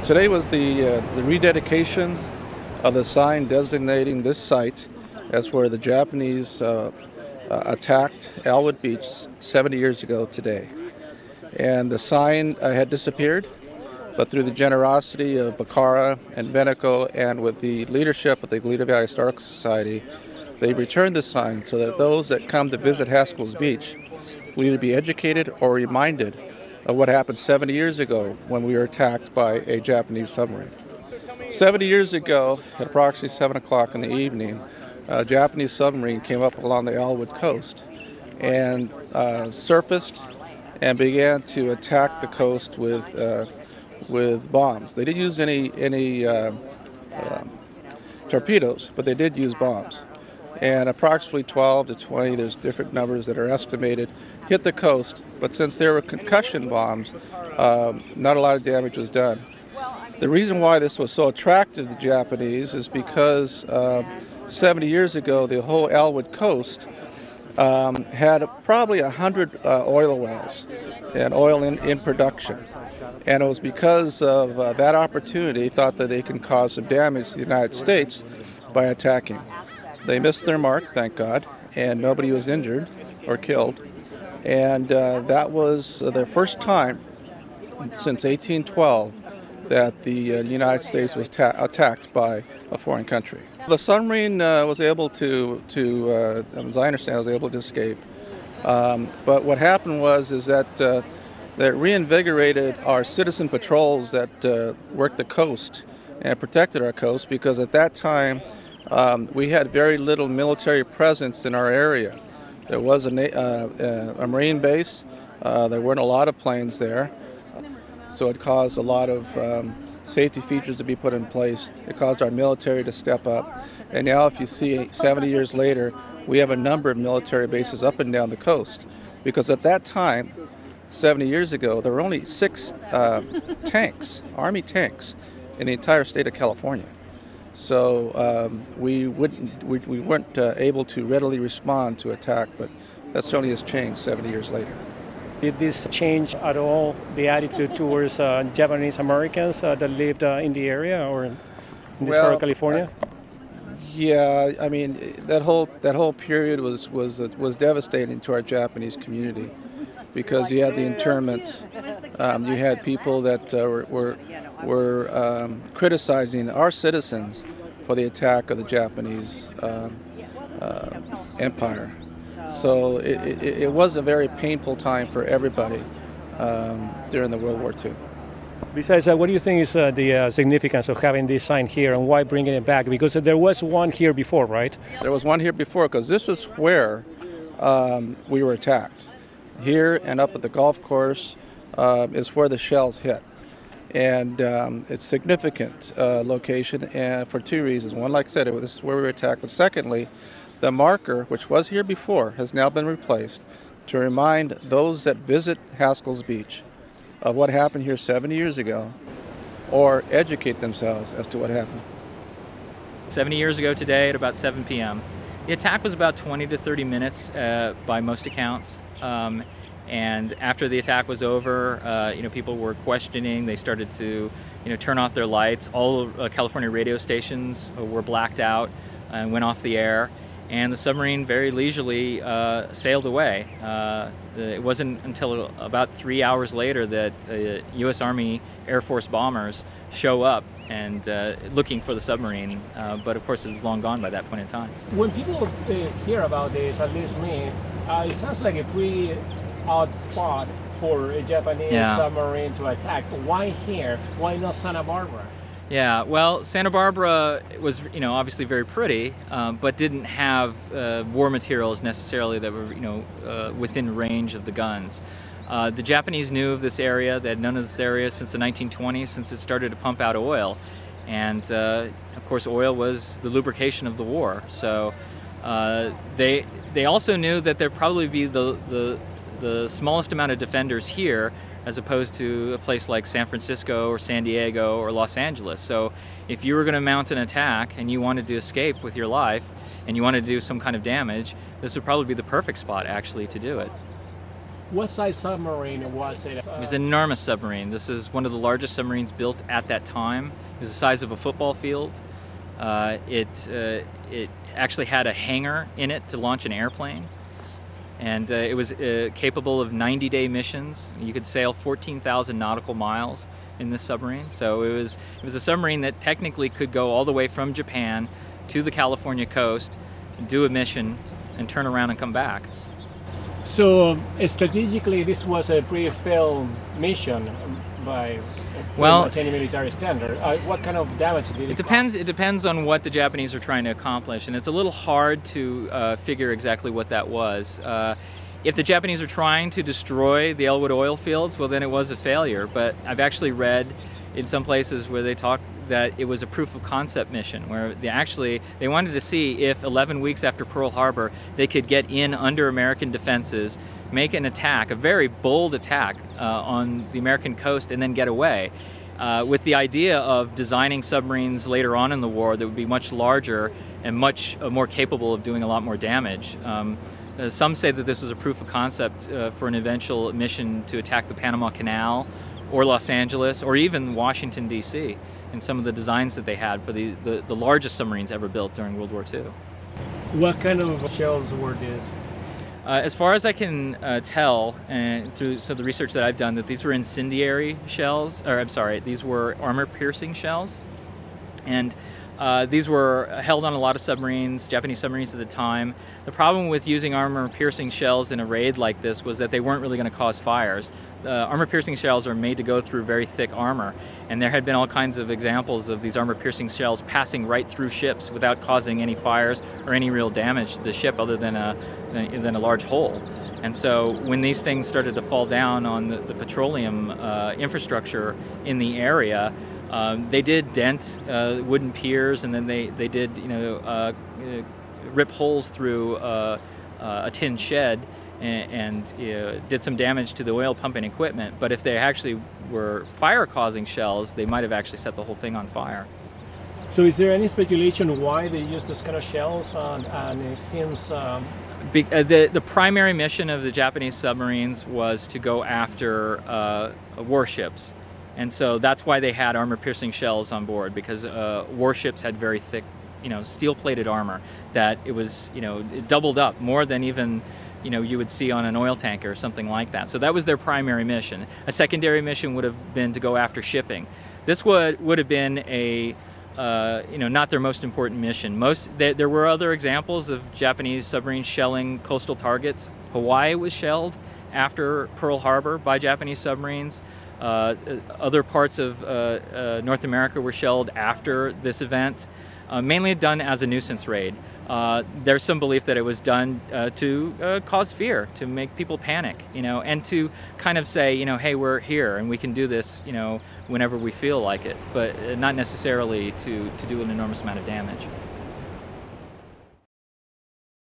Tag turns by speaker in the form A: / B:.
A: Today was the rededication of the sign designating this site as where the Japanese attacked Alwood Beach 70 years ago today. And the sign had disappeared, but through the generosity of Bacara and Veneco and with the leadership of the Goleta Valley Historical Society, they returned the sign so that those that come to visit Haskell's Beach will either be educated or reminded of what happened 70 years ago when we were attacked by a Japanese submarine. 70 years ago, at approximately 7 o'clock in the evening, a Japanese submarine came up along the Alwood coast and surfaced and began to attack the coast with bombs. They didn't use any torpedoes, but they did use bombs. And approximately 12 to 20, there's different numbers that are estimated, hit the coast. But since there were concussion bombs, not a lot of damage was done. The reason why this was so attractive to the Japanese is because 70 years ago, the whole Alwood coast had probably 100 oil wells and oil in production. And it was because of that opportunity, they thought that they can cause some damage to the United States by attacking. They missed their mark, thank God, and nobody was injured or killed. And that was the first time since 1812 that the United States was attacked by a foreign country. The submarine was able to as I understand, was able to escape. But what happened was that reinvigorated our citizen patrols that worked the coast and protected our coast, because at that time we had very little military presence in our area. There was a Marine base. There weren't a lot of planes there. So it caused a lot of safety features to be put in place. It caused our military to step up. And now if you see 70 years later, we have a number of military bases up and down the coast. Because at that time, 70 years ago, there were only 6 tanks, Army tanks, in the entire state of California. So we weren't able to readily respond to attack, but that certainly has changed 70 years later.
B: Did this change at all the attitude towards Japanese Americans that lived in the area or in this part of California?
A: Yeah, I mean that whole period was devastating to our Japanese community, because you had the internments, you had people that were criticizing our citizens for the attack of the Japanese empire. So it was a very painful time for everybody during the World War II.
B: Besides that, what do you think is the significance of having this sign here, and why bringing it back? Because there was one here before, right?
A: There was one here before, because this is where we were attacked. Here and up at the golf course is where the shells hit. And it's a significant location for 2 reasons. One, like I said, this is where we were attacked. But secondly, the marker, which was here before, has now been replaced to remind those that visit Haskell's Beach of what happened here 70 years ago, or educate themselves as to what happened.
C: 70 years ago today at about 7 p.m. The attack was about 20 to 30 minutes by most accounts. And after the attack was over, people were questioning. They started to, turn off their lights. All California radio stations were blacked out and went off the air. And the submarine very leisurely sailed away. It wasn't until about 3 hours later that U.S. Army Air Force bombers show up and looking for the submarine. But of course, it was long gone by that point in time.
B: When people hear about this, at least me, it sounds like a pretty odd spot for a Japanese submarine to attack. Why here? Why not Santa Barbara?
C: Yeah, well, Santa Barbara was, obviously very pretty, but didn't have war materials necessarily that were, within range of the guns. The Japanese knew of this area. They had known of this area since the 1920s, since it started to pump out oil. And, of course, oil was the lubrication of the war. So they also knew that there'd probably be the smallest amount of defenders here, as opposed to a place like San Francisco or San Diego or Los Angeles. So if you were going to mount an attack and you wanted to escape with your life and you wanted to do some kind of damage, this would probably be the perfect spot actually to do it.
B: What size submarine was it?
C: It was an enormous submarine. This is one of the largest submarines built at that time. It was the size of a football field. It actually had a hangar in it to launch an airplane. And it was capable of 90-day missions. You could sail 14,000 nautical miles in this submarine. So it was a submarine that technically could go all the way from Japan to the California coast, do a mission, and turn around and come back.
B: So strategically, this was a pre-failed mission by any military standard. What kind of damage did it
C: depends. It depends on what the Japanese are trying to accomplish, and it's a little hard to figure exactly what that was. If the Japanese are trying to destroy the Elwood oil fields, well, then it was a failure. But I've actually read in some places where they talk that it was a proof of concept mission, where they wanted to see if 11 weeks after Pearl Harbor they could get in under American defenses, make an attack, a very bold attack on the American coast, and then get away, with the idea of designing submarines later on in the war that would be much larger and much more capable of doing a lot more damage. Some say that this was a proof of concept for an eventual mission to attack the Panama Canal or Los Angeles or even Washington, D.C. in some of the designs that they had for the largest submarines ever built during World War II.
B: What kind of shells were these?
C: As far as I can tell, and through some of the research that I've done, that these were incendiary shells, or I'm sorry, these were armor-piercing shells. And these were held on a lot of submarines, Japanese submarines at the time. The problem with using armor-piercing shells in a raid like this was that they weren't really going to cause fires. Armor-piercing shells are made to go through very thick armor, and there had been all kinds of examples of these armor-piercing shells passing right through ships without causing any fires or any real damage to the ship other than a large hole. And so when these things started to fall down on the petroleum infrastructure in the area, they did dent wooden piers, and then they did rip holes through a tin shed and did some damage to the oil pumping equipment. But if they actually were fire-causing shells, they might have actually set the whole thing on fire.
B: So is there any speculation why they use this kind of shells? And it seems...
C: The primary mission of the Japanese submarines was to go after warships. And so that's why they had armor-piercing shells on board, because warships had very thick, steel-plated armor that it doubled up more than even, you would see on an oil tanker or something like that. So that was their primary mission. A secondary mission would have been to go after shipping. This would have been not their most important mission. There were other examples of Japanese submarines shelling coastal targets. Hawaii was shelled after Pearl Harbor by Japanese submarines. Other parts of North America were shelled after this event, mainly done as a nuisance raid. There's some belief that it was done to cause fear, to make people panic, and to kind of say, hey, we're here and we can do this, whenever we feel like it, but not necessarily to do an enormous amount of damage.